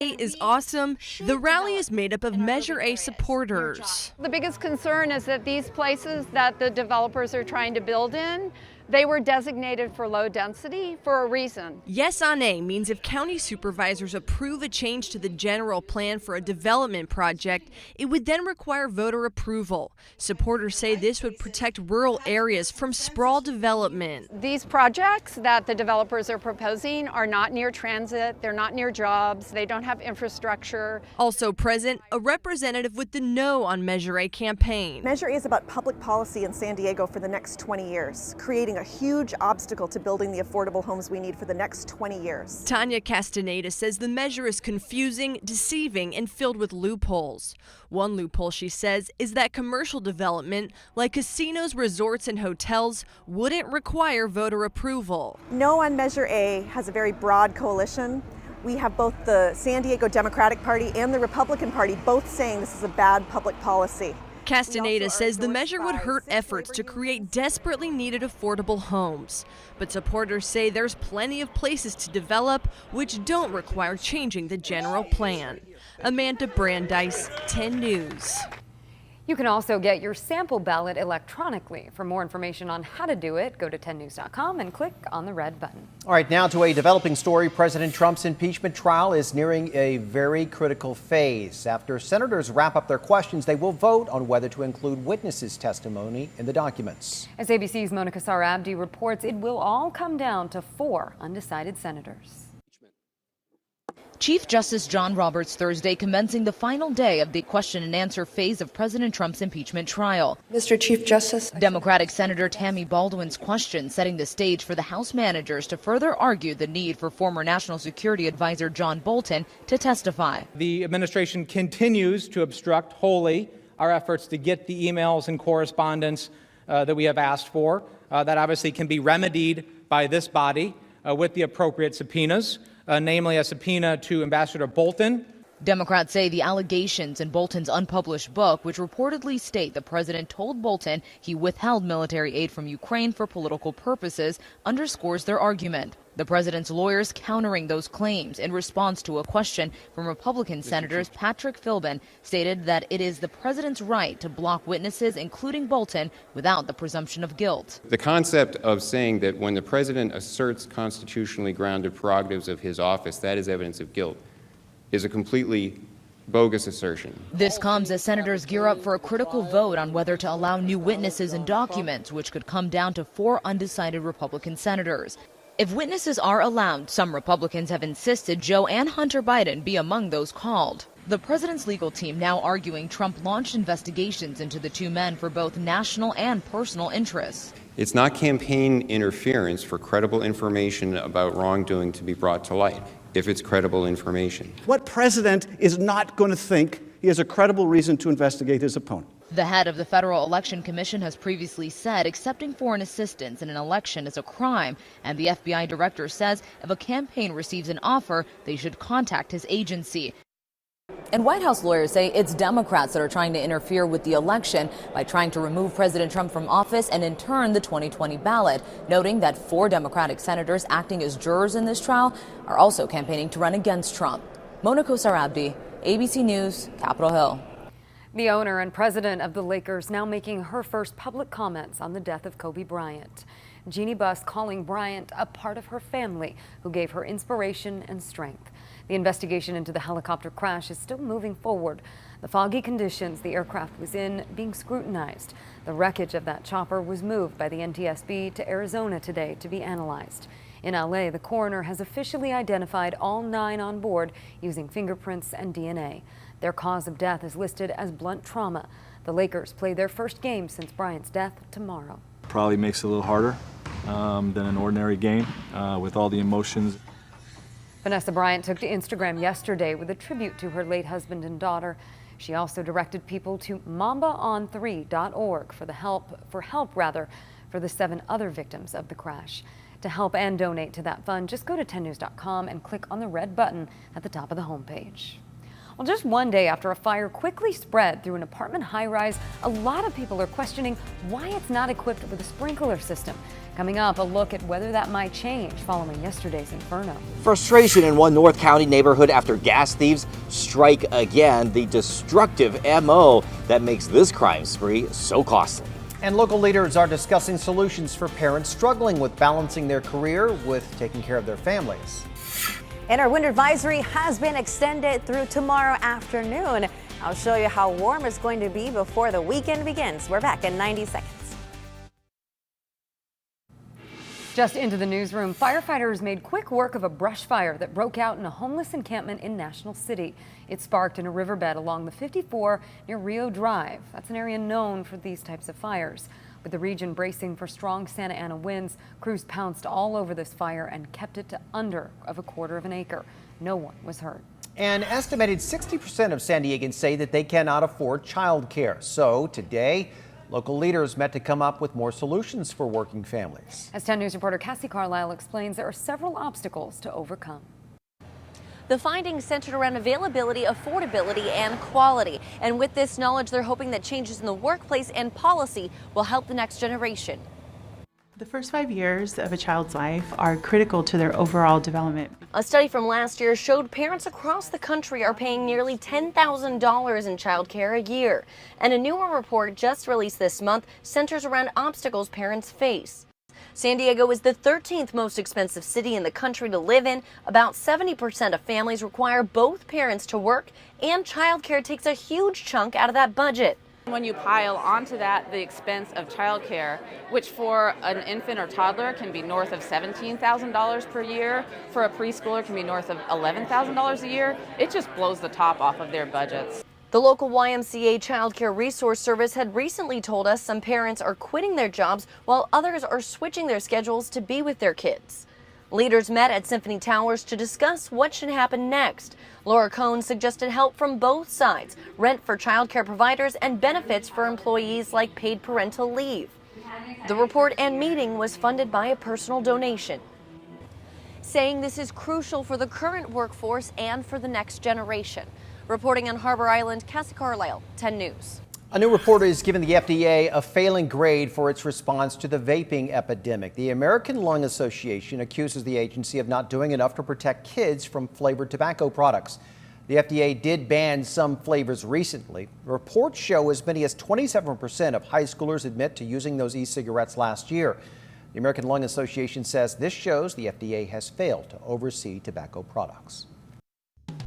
Is awesome. The rally is made up of Measure A supporters. The biggest concern is that these places that the developers are trying to build in, they were designated for low density for a reason. Yes on A means if county supervisors approve a change to the general plan for a development project, it would then require voter approval. Supporters say this would protect rural areas from sprawl development. These projects that the developers are proposing are not near transit, they're not near jobs, they don't have infrastructure. Also present, a representative with the No on Measure A campaign. Measure A is about public policy in San Diego for the next 20 years, creating a huge obstacle to building the affordable homes we need for the next 20 years. Tanya Castaneda says the measure is confusing, deceiving, and filled with loopholes. One loophole, she says, is that commercial development, like casinos, resorts, and hotels, wouldn't require voter approval. No on Measure A has a very broad coalition. We have both the San Diego Democratic Party and the Republican Party both saying this is a bad public policy. Castaneda says the measure would hurt efforts to create desperately needed affordable homes. But supporters say there's plenty of places to develop which don't require changing the general plan. Amanda Brandeis, 10 News. You can also get your sample ballot electronically. For more information on how to do it, go to 10news.com and click on the red button. All right, now to a developing story. President Trump's impeachment trial is nearing a very critical phase. After senators wrap up their questions, they will vote on whether to include witnesses' testimony in the documents. As ABC's Monica Sarabdi reports, it will all come down to 4 undecided senators. Chief Justice John Roberts Thursday commencing the final day of the question and answer phase of President Trump's impeachment trial. Mr. Chief Justice. Democratic Senator Tammy Baldwin's question setting the stage for the House managers to further argue the need for former National Security Advisor John Bolton to testify. The administration continues to obstruct wholly our efforts to get the emails and correspondence that we have asked for. That obviously can be remedied by this body with the appropriate subpoenas. Namely a subpoena to Ambassador Bolton. Democrats say the allegations in Bolton's unpublished book, which reportedly state the president told Bolton he withheld military aid from Ukraine for political purposes, underscores their argument. The president's lawyers countering those claims in response to a question from Republican Senators Patrick Philbin stated that it is the president's right to block witnesses, including Bolton, without the presumption of guilt. The concept of saying that when the president asserts constitutionally grounded prerogatives of his office, that is evidence of guilt, is a completely bogus assertion. This comes as senators gear up for a critical vote on whether to allow new witnesses and documents, which could come down to 4 undecided Republican senators. If witnesses are allowed, some Republicans have insisted Joe and Hunter Biden be among those called. The president's legal team now arguing Trump launched investigations into the 2 men for both national and personal interests. It's not campaign interference for credible information about wrongdoing to be brought to light, if it's credible information. What president is not going to think he has a credible reason to investigate his opponent? The head of the Federal Election Commission has previously said accepting foreign assistance in an election is a crime, and the FBI director says if a campaign receives an offer, they should contact his agency. And White House lawyers say it's Democrats that are trying to interfere with the election by trying to remove President Trump from office and in turn the 2020 ballot, noting that 4 Democratic senators acting as jurors in this trial are also campaigning to run against Trump. Monica Sarabdi, ABC News, Capitol Hill. The owner and president of the Lakers now making her first public comments on the death of Kobe Bryant. Jeannie Buss calling Bryant a part of her family who gave her inspiration and strength. The investigation into the helicopter crash is still moving forward. The foggy conditions the aircraft was in being scrutinized. The wreckage of that chopper was moved by the NTSB to Arizona today to be analyzed. In LA, the coroner has officially identified all 9 on board using fingerprints and DNA. Their cause of death is listed as blunt trauma. The Lakers play their first game since Bryant's death tomorrow. Probably makes it a little harder than an ordinary game with all the emotions. Vanessa Bryant took to Instagram yesterday with a tribute to her late husband and daughter. She also directed people to mambaon3.org for help for the 7 other victims of the crash. To help and donate to that fund, just go to 10news.com and click on the red button at the top of the homepage. Well, just one day after a fire quickly spread through an apartment high-rise, a lot of people are questioning why it's not equipped with a sprinkler system. Coming up, a look at whether that might change following yesterday's inferno. Frustration in one North County neighborhood after gas thieves strike again, the destructive MO that makes this crime spree so costly. And local leaders are discussing solutions for parents struggling with balancing their career with taking care of their families. And our wind advisory has been extended through tomorrow afternoon. I'll show you how warm it's going to be before the weekend begins. We're back in 90 seconds. Just into the newsroom, firefighters made quick work of a brush fire that broke out in a homeless encampment in National City. It sparked in a riverbed along the 54 near Rio Drive. That's an area known for these types of fires. With the region bracing for strong Santa Ana winds, crews pounced all over this fire and kept it to under of a quarter of an acre. No one was hurt. An estimated 60% of San Diegans say that they cannot afford childcare. So today, local leaders met to come up with more solutions for working families. As 10 News reporter Cassie Carlisle explains, there are several obstacles to overcome. The findings centered around availability, affordability, and quality. And with this knowledge, they're hoping that changes in the workplace and policy will help the next generation. The first 5 years of a child's life are critical to their overall development. A study from last year showed parents across the country are paying nearly $10,000 in childcare a year. And a newer report just released this month centers around obstacles parents face. San Diego is the 13th most expensive city in the country to live in. About 70% of families require both parents to work, and childcare takes a huge chunk out of that budget. When you pile onto that the expense of childcare, which for an infant or toddler can be north of $17,000 per year, for a preschooler can be north of $11,000 a year, it just blows the top off of their budgets. The local YMCA Child Care Resource Service had recently told us some parents are quitting their jobs while others are switching their schedules to be with their kids. Leaders met at Symphony Towers to discuss what should happen next. Laura Cohn suggested help from both sides, rent for child care providers and benefits for employees like paid parental leave. The report and meeting was funded by a personal donation, saying this is crucial for the current workforce and for the next generation. Reporting on Harbor Island, Cassie Carlisle, 10 News. A new report has given the FDA a failing grade for its response to the vaping epidemic. The American Lung Association accuses the agency of not doing enough to protect kids from flavored tobacco products. The FDA did ban some flavors recently. Reports show as many as 27% of high schoolers admit to using those e-cigarettes last year. The American Lung Association says this shows the FDA has failed to oversee tobacco products.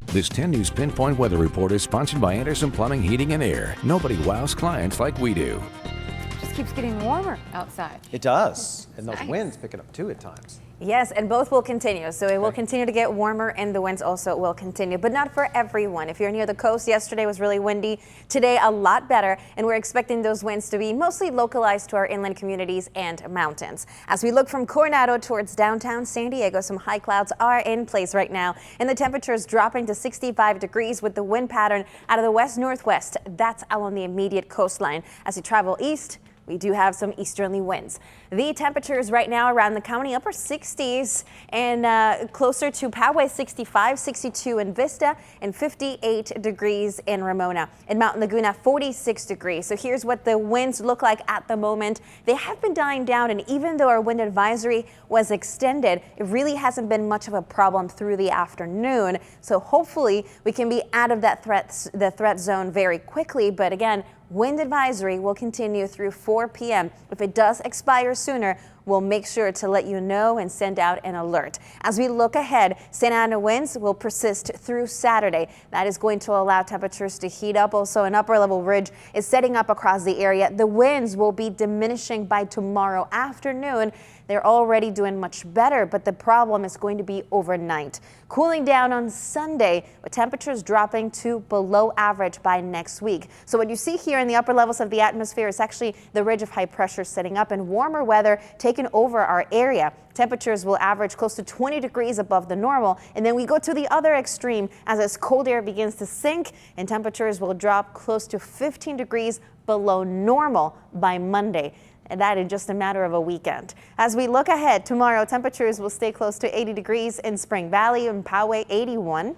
This 10 News Pinpoint Weather Report is sponsored by Anderson Plumbing, Heating and Air. Nobody wows clients like we do. It just keeps getting warmer outside. It does. And those winds picking up too at times. Yes, and both will continue. So it will continue to get warmer and the winds also will continue, but not for everyone. If you're near the coast, yesterday was really windy. Today, a lot better. And we're expecting those winds to be mostly localized to our inland communities and mountains. As we look from Coronado towards downtown San Diego, some high clouds are in place right now. And the temperature is dropping to 65 degrees with the wind pattern out of the west-northwest. That's along the immediate coastline. As we travel east, we do have some easterly winds. The temperatures right now around the county, upper 60s and closer to Poway, 65, 62 in Vista, and 58 degrees in Ramona. In Mountain Laguna, 46 degrees. So here's what the winds look like at the moment. They have been dying down, and even though our wind advisory was extended, it really hasn't been much of a problem through the afternoon. So hopefully we can be out of that threat zone very quickly. But again, wind advisory will continue through 4 p.m. If it does expire sooner, we'll make sure to let you know and send out an alert. As we look ahead, Santa Ana winds will persist through Saturday. That is going to allow temperatures to heat up. Also, an upper level ridge is setting up across the area. The winds will be diminishing by tomorrow afternoon. They're already doing much better, but the problem is going to be overnight. Cooling down on Sunday, with temperatures dropping to below average by next week. So what you see here in the upper levels of the atmosphere is actually the ridge of high pressure setting up and warmer weather taking over our area. Temperatures will average close to 20 degrees above the normal, and then we go to the other extreme as this cold air begins to sink and temperatures will drop close to 15 degrees below normal by Monday. And that in just a matter of a weekend. As we look ahead, tomorrow temperatures will stay close to 80 degrees in Spring Valley and Poway, 81.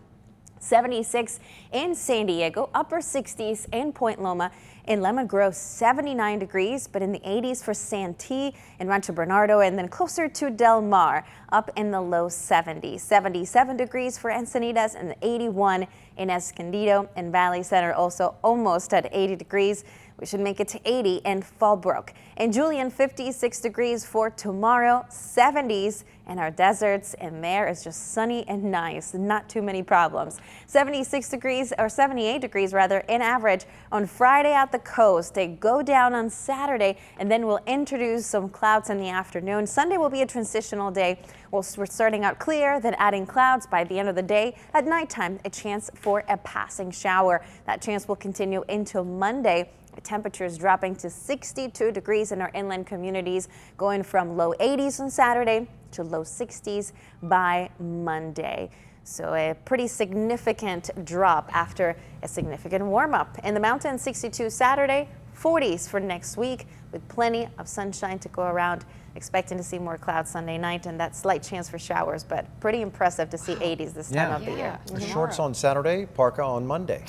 76 in San Diego, upper 60s in Point Loma. In Lemon Grove, 79 degrees, but in the 80s for Santee and Rancho Bernardo, and then closer to Del Mar, up in the low 70s. 77 degrees for Encinitas and 81 in Escondido, and Valley Center also almost at 80 degrees. We should make it to 80 in Fallbrook. In Julian, 56 degrees for tomorrow, 70s in our deserts, and there is just sunny and nice, not too many problems. 76 degrees, or 78 degrees rather, in average on Friday at the coast. They go down on Saturday, and then we'll introduce some clouds in the afternoon. Sunday will be a transitional day. We're starting out clear, then adding clouds by the end of the day. At nighttime, a chance for a passing shower. That chance will continue into Monday. Temperatures dropping to 62 degrees in our inland communities, going from low 80s on Saturday to low 60s by Monday. So a pretty significant drop after a significant warm up. In the mountains, 62 Saturday, 40s for next week, with plenty of sunshine to go around. Expecting to see more clouds Sunday night and that slight chance for showers, but pretty impressive to see 80s this time of the year. Shorts on Saturday, parka on Monday.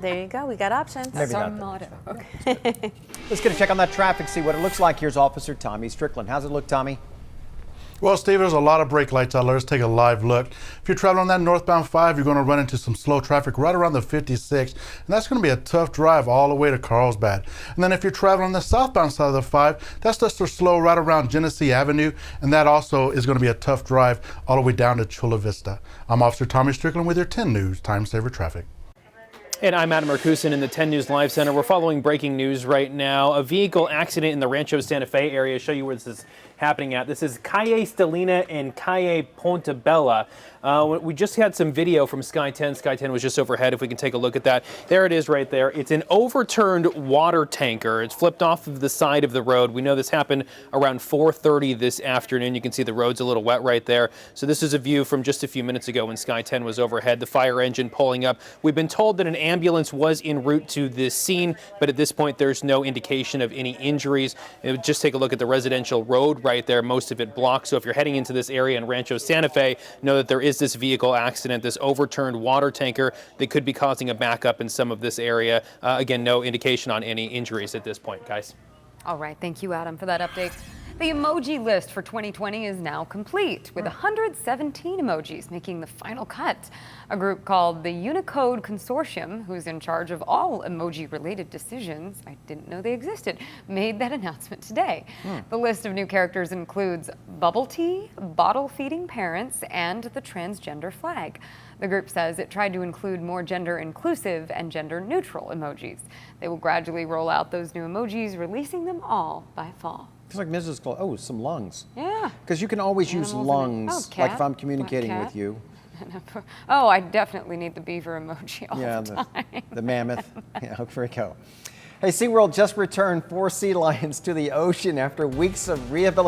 There you go. We got options. Maybe That's our not motto. Okay. Let's get a check on that traffic, see what it looks like. Here's Officer Tommy Strickland. How's it look, Tommy? Well, Steve, there's a lot of brake lights out there. Let's take a live look. If you're traveling on that northbound 5, you're going to run into some slow traffic right around the 56, and that's going to be a tough drive all the way to Carlsbad. And then if you're traveling on the southbound side of the 5, that's just slow right around Genesee Avenue, and that also is going to be a tough drive all the way down to Chula Vista. I'm Officer Tommy Strickland with your 10 News Time Saver Traffic. And I'm Adam Marcuson in the 10 News Live Center. We're following breaking news right now. A vehicle accident in the Rancho Santa Fe area. Show you where this is happening at. This is Calle Stellina and Calle Pontebella. We just had some video from Sky 10. Sky 10 was just overhead. If we can take a look at that. There it is right there. It's an overturned water tanker. It's flipped off of the side of the road. We know this happened around 4:30 this afternoon. You can see the road's a little wet right there. So this is a view from just a few minutes ago when Sky 10 was overhead. The fire engine pulling up. We've been told that an ambulance was en route to this scene, but at this point there's no indication of any injuries. Just take a look at the residential road right there. Most of it blocked. So if you're heading into this area in Rancho Santa Fe, know that there is this vehicle accident, this overturned water tanker that could be causing a backup in some of this area. Again, no indication on any injuries at this point, guys. All right, thank you, Adam, for that update. The emoji list for 2020 is now complete, with 117 emojis making the final cut. A group called the Unicode Consortium, who's in charge of all emoji-related decisions, I didn't know they existed, made that announcement today. The list of new characters includes bubble tea, bottle-feeding parents, and the transgender flag. The group says it tried to include more gender-inclusive and gender-neutral emojis. They will gradually roll out those new emojis, releasing them all by fall. It's like Mrs. Cole. Oh, some lungs. Yeah. Because you can always use lungs, like if I'm communicating with you. Oh, I definitely need the beaver emoji all the time. The mammoth. Yeah, here we go. Hey, SeaWorld just returned 4 sea lions to the ocean after weeks of rehabilitation.